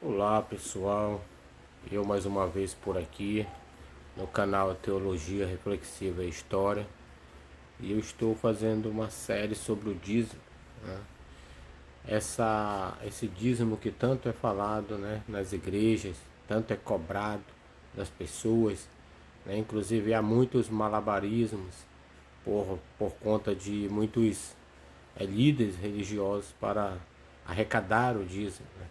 Olá pessoal, eu mais uma vez por aqui no canal Teologia Reflexiva e História, e eu estou fazendo uma série sobre o dízimo, né? Esse dízimo que tanto é falado, né, nas igrejas, tanto é cobrado das pessoas, né? Inclusive há muitos malabarismos por conta de muitos líderes religiosos para arrecadar o dízimo, né?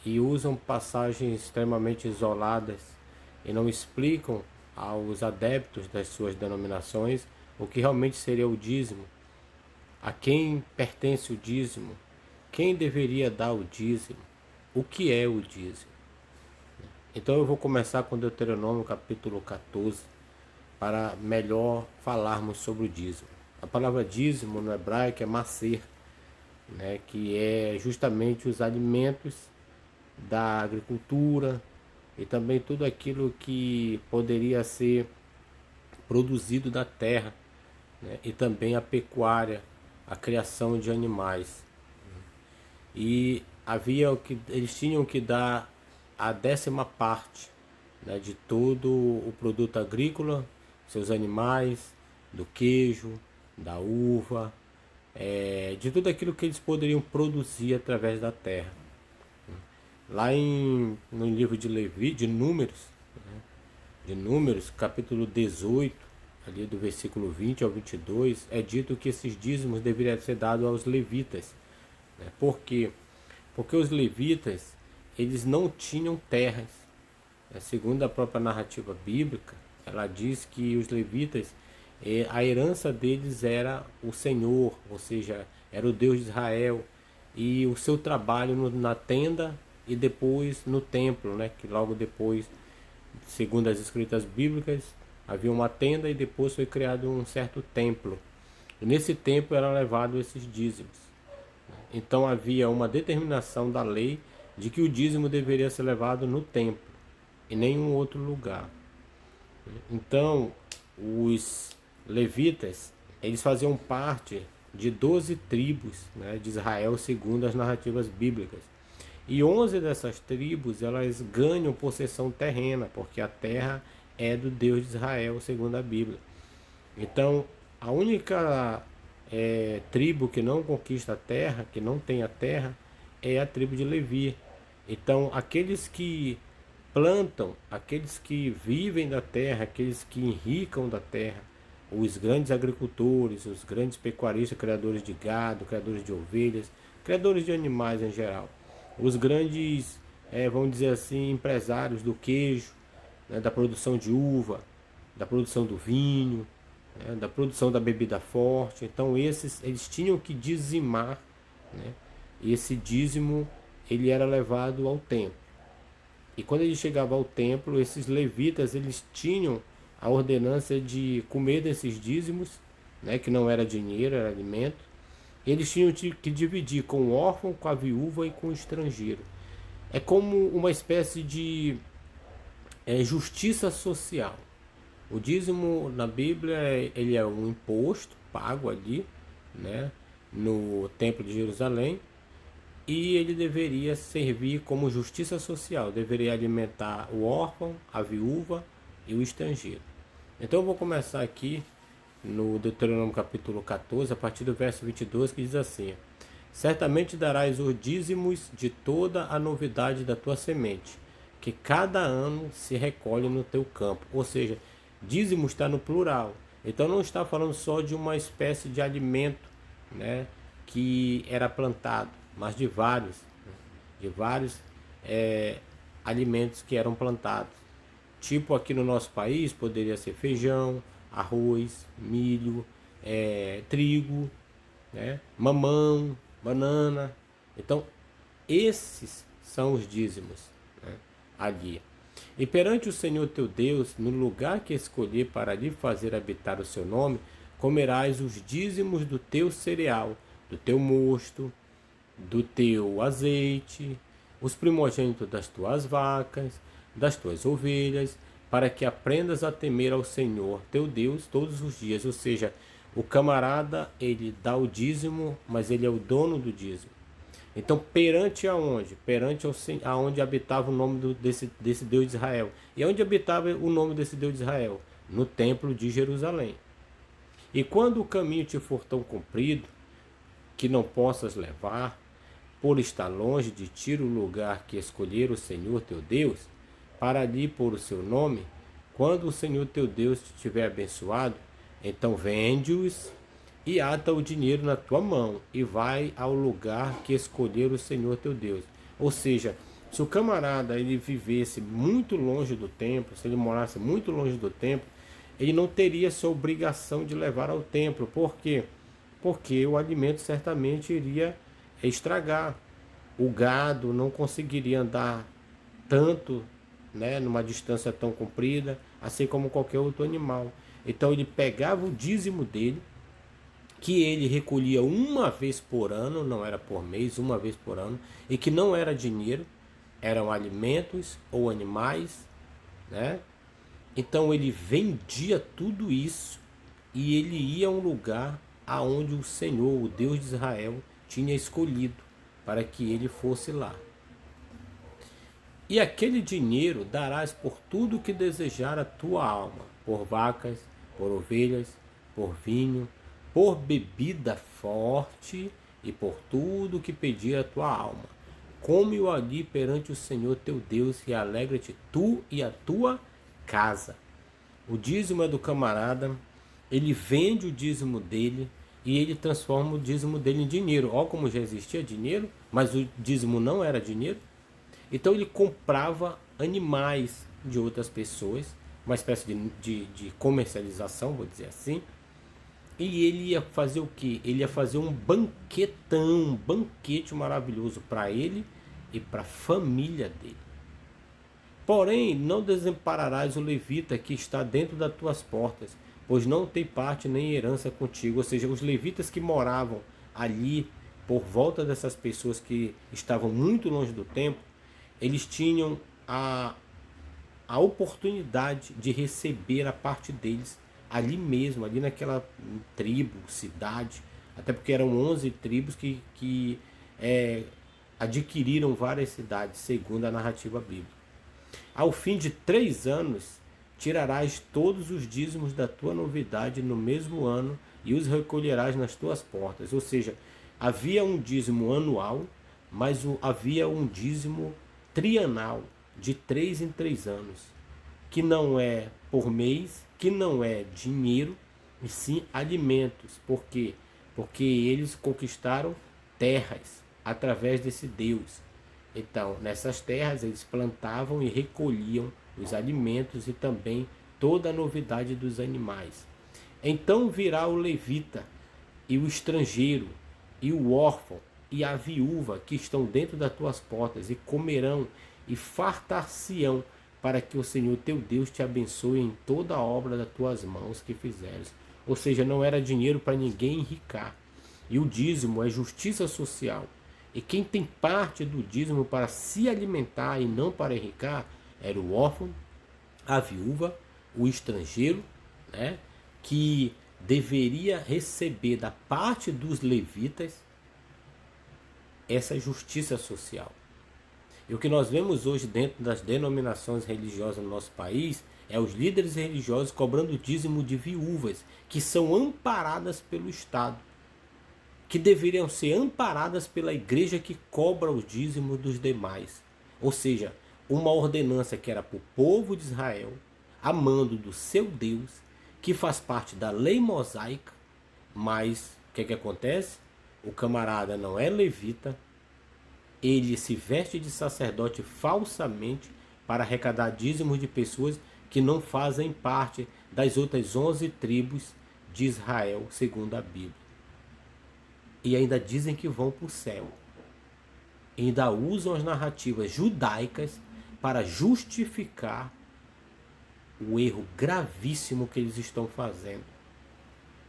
E usam passagens extremamente isoladas e não explicam aos adeptos das suas denominações o que realmente seria o dízimo, a quem pertence o dízimo, quem deveria dar o dízimo, o que é o dízimo. Então eu vou começar com Deuteronômio capítulo 14 para melhor falarmos sobre o dízimo. A palavra dízimo no hebraico é macer, né, que é justamente os alimentos da agricultura e também tudo aquilo que poderia ser produzido da terra, né? E também a pecuária, a criação de animais. E havia o que eles tinham que dar a 10ª parte, né, de todo o produto agrícola, seus animais, do queijo, da uva, de tudo aquilo que eles poderiam produzir através da terra. Lá no livro de Levi, de Números, capítulo 18, ali do versículo 20 ao 22, é dito que esses dízimos deveriam ser dados aos levitas, né? Por quê? Porque os levitas, eles não tinham terras, né? Segundo a própria narrativa bíblica, ela diz que os levitas, a herança deles era o Senhor, ou seja, era o Deus de Israel, e o seu trabalho na tenda e depois no templo, né? Que logo depois, segundo as escritas bíblicas, havia uma tenda e depois foi criado um certo templo. E nesse templo eram levados esses dízimos. Então havia uma determinação da lei de que o dízimo deveria ser levado no templo e nenhum outro lugar. Então os levitas, eles faziam parte de 12 tribos, né, de Israel, segundo as narrativas bíblicas. E 11 dessas tribos, elas ganham possessão terrena, porque a terra é do Deus de Israel, segundo a Bíblia. Então, a única tribo que não conquista a terra, que não tem a terra, é a tribo de Levi. Então, aqueles que plantam, aqueles que vivem da terra, aqueles que enricam da terra, os grandes agricultores, os grandes pecuaristas, criadores de gado, criadores de ovelhas, criadores de animais em geral, os grandes, vamos dizer assim, empresários do queijo, né, da produção de uva, da produção do vinho, né, da produção da bebida forte. Então esses, eles tinham que dizimar, né? E esse dízimo, ele era levado ao templo. E quando ele chegava ao templo, esses levitas, eles tinham a ordenança de comer desses dízimos, né, que não era dinheiro, era alimento. Eles tinham que dividir com o órfão, com a viúva e com o estrangeiro. É como uma espécie de justiça social. O dízimo na Bíblia, ele é um imposto pago ali, né, no Templo de Jerusalém, e ele deveria servir como justiça social, deveria alimentar o órfão, a viúva e o estrangeiro. Então eu vou começar aqui no Deuteronômio capítulo 14, a partir do verso 22, que diz assim: Certamente darás os dízimos de toda a novidade da tua semente, que cada ano se recolhe no teu campo. Ou seja, dízimo está no plural. Então não está falando só de uma espécie de alimento, né, que era plantado, mas de vários alimentos que eram plantados. Tipo aqui no nosso país poderia ser feijão, arroz, milho, trigo, né, mamão, banana. Então esses são os dízimos, né, ali. E perante o Senhor teu Deus, no lugar que escolher para lhe fazer habitar o seu nome, comerás os dízimos do teu cereal, do teu mosto, do teu azeite, os primogênitos das tuas vacas, das tuas ovelhas, para que aprendas a temer ao Senhor teu Deus todos os dias. Ou seja, o camarada, ele dá o dízimo, mas ele é o dono do dízimo. Então, perante aonde? Perante aonde habitava o nome desse Deus de Israel. E onde habitava o nome desse Deus de Israel? No templo de Jerusalém. E quando o caminho te for tão comprido, que não possas levar, por estar longe de ti o lugar que escolher o Senhor teu Deus, para ali pôr o seu nome, quando o Senhor teu Deus te tiver abençoado, então vende-os e ata o dinheiro na tua mão e vai ao lugar que escolher o Senhor teu Deus. Ou seja, se o camarada ele vivesse muito longe do templo, se ele morasse muito longe do templo, ele não teria essa obrigação de levar ao templo. Por quê? Porque o alimento certamente iria estragar. O gado não conseguiria andar tanto, né, numa distância tão comprida, assim como qualquer outro animal. Então ele pegava o dízimo dele, que ele recolhia uma vez por ano, não era por mês, uma vez por ano, e que não era dinheiro, eram alimentos ou animais, né? Então ele vendia tudo isso e ele ia a um lugar aonde o Senhor, o Deus de Israel, tinha escolhido para que ele fosse lá. E aquele dinheiro darás por tudo que desejar a tua alma, por vacas, por ovelhas, por vinho, por bebida forte e por tudo que pedir a tua alma. Come-o ali perante o Senhor teu Deus e alegra-te tu e a tua casa. O dízimo é do camarada, ele vende o dízimo dele e ele transforma o dízimo dele em dinheiro. Olha como já existia dinheiro, mas o dízimo não era dinheiro. Então ele comprava animais de outras pessoas, uma espécie de comercialização, vou dizer assim. E ele ia fazer o quê? Ele ia fazer um banquetão, um banquete maravilhoso para ele e para a família dele. Porém, não desampararás o levita que está dentro das tuas portas, pois não tem parte nem herança contigo. Ou seja, os levitas que moravam ali por volta dessas pessoas que estavam muito longe do templo, eles tinham a oportunidade de receber a parte deles ali mesmo, ali naquela tribo, cidade, até porque eram 11 tribos que adquiriram várias cidades, segundo a narrativa bíblica. Ao fim de 3 anos, tirarás todos os dízimos da tua novidade no mesmo ano e os recolherás nas tuas portas. Ou seja, havia um dízimo anual, mas havia um dízimo trienal, de 3 em 3 anos, que não é por mês, que não é dinheiro, e sim alimentos. Por quê? Porque eles conquistaram terras através desse Deus. Então, nessas terras eles plantavam e recolhiam os alimentos e também toda a novidade dos animais. Então virá o levita e o estrangeiro e o órfão e a viúva que estão dentro das tuas portas e comerão e fartar-se-ão, para que o Senhor teu Deus te abençoe em toda a obra das tuas mãos que fizeres. Ou seja, não era dinheiro para ninguém enricar. E o dízimo é justiça social. E quem tem parte do dízimo para se alimentar e não para enricar era o órfão, a viúva, o estrangeiro, né, que deveria receber da parte dos levitas essa justiça social. E o que nós vemos hoje dentro das denominações religiosas no nosso país é os líderes religiosos cobrando dízimo de viúvas que são amparadas pelo Estado, que deveriam ser amparadas pela igreja que cobra o dízimo dos demais. Ou seja, uma ordenança que era para o povo de Israel, a mando do seu Deus, que faz parte da lei mosaica, mas o que acontece? O camarada não é levita, ele se veste de sacerdote falsamente para arrecadar dízimos de pessoas que não fazem parte das outras 11 tribos de Israel, segundo a Bíblia. E ainda dizem que vão para o céu. E ainda usam as narrativas judaicas para justificar o erro gravíssimo que eles estão fazendo.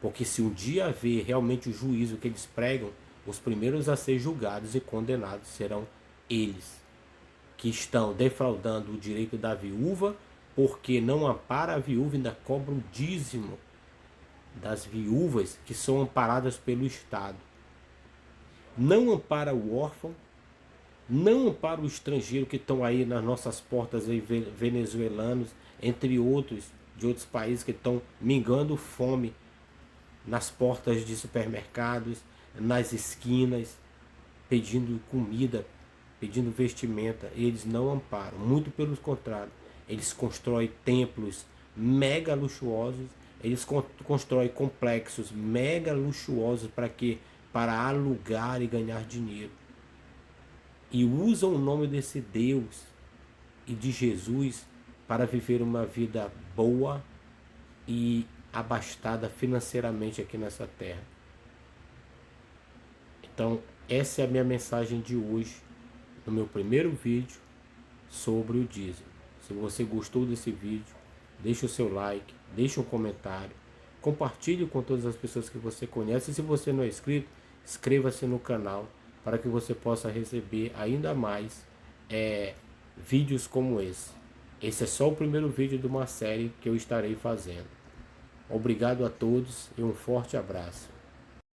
Porque se um dia haver realmente o juízo que eles pregam, os primeiros a ser julgados e condenados serão eles, que estão defraudando o direito da viúva, porque não ampara a viúva e ainda cobra o dízimo das viúvas que são amparadas pelo Estado. não ampara o órfão, não ampara o estrangeiro que estão aí nas nossas portas, aí, venezuelanos, entre outros, de outros países que estão mingando fome nas portas de supermercados, nas esquinas, pedindo comida, pedindo vestimenta. Eles não amparam, muito pelo contrário. Eles constroem templos mega luxuosos, eles constroem complexos mega luxuosos para quê? Para alugar e ganhar dinheiro. E usam o nome desse Deus e de Jesus para viver uma vida boa e abastada financeiramente aqui nessa terra. Então, essa é a minha mensagem de hoje, no meu primeiro vídeo sobre o dízimo. Se você gostou desse vídeo, deixa o seu like, deixa um comentário, compartilhe com todas as pessoas que você conhece. E se você não é inscrito, inscreva-se no canal para que você possa receber ainda mais vídeos como esse. Esse é só o primeiro vídeo de uma série que eu estarei fazendo. Obrigado a todos e um forte abraço.